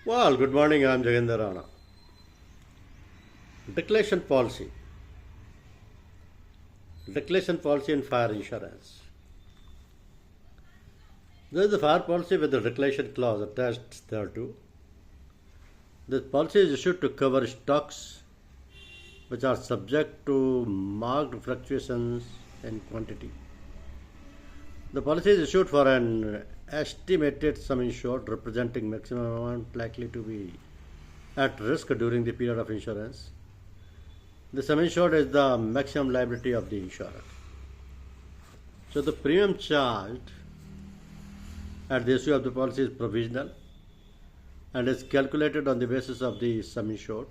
Well, good morning. I'm Jagender Rana. Declaration policy. Declaration policy in fire insurance. There is a fire policy with a declaration clause attached thereto. This policy is issued to cover stocks which are subject to marked fluctuations in quantity. The policy is issued for an estimated sum insured representing maximum amount likely to be at risk during the period of insurance. The sum insured is the maximum liability of the insurer. So the premium charged at the issue of the policy is provisional and is calculated on the basis of the sum insured.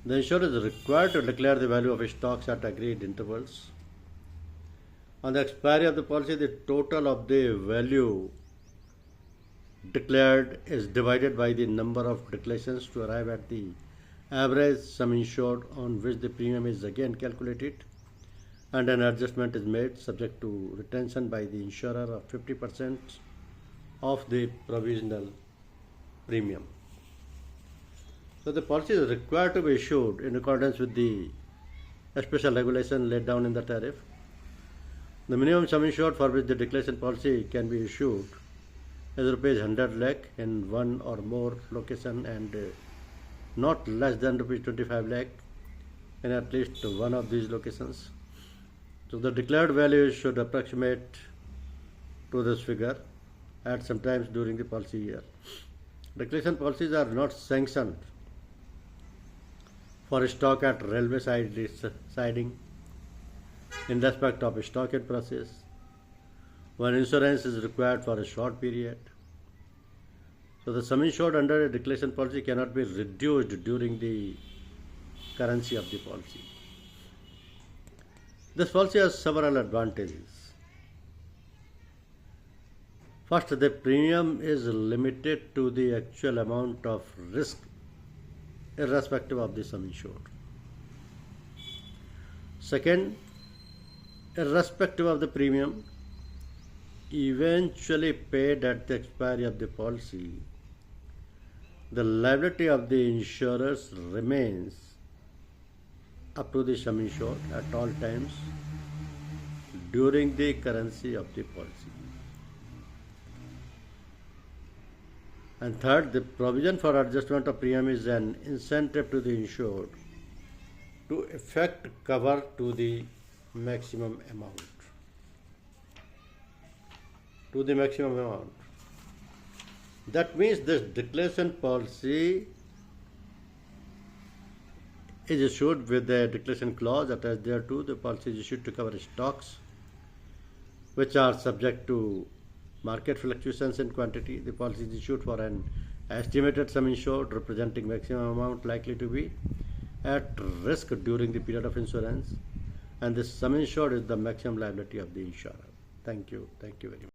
The insurer is required to declare the value of his stocks at agreed intervals. On the expiry of the policy, the total of the value declared is divided by the number of declarations to arrive at the average sum insured, on which the premium is again calculated and an adjustment is made subject to retention by the insurer of 50% of the provisional premium. So the policy is required to be issued in accordance with the special regulation laid down in the tariff. The minimum sum insured for which the declaration policy can be issued is rupees 100 lakh in one or more location and not less than rupees 25 lakh in at least one of these locations. So the declared value should approximate to this figure at some times during the policy year. Declaration policies are not sanctioned for stock at railway siding in respect of stock in process, when insurance is required for a short period. So the sum insured under a declaration policy cannot be reduced during the currency of the policy. This policy has several advantages. First, the premium is limited to the actual amount of risk irrespective of the sum insured. Second, irrespective of the premium eventually paid at the expiry of the policy, the liability of the insurers remains up to the sum insured at all times during the currency of the policy. And third, the provision for adjustment of premium is an incentive to the insured to effect cover to the maximum amount. That means this declaration policy is issued with a declaration clause attached thereto. The policy is issued to cover stocks which are subject to market fluctuations in quantity. The policy is issued for an estimated sum insured representing maximum amount likely to be at risk during the period of insurance, and this sum insured is the maximum liability of the insurer. Thank you very much.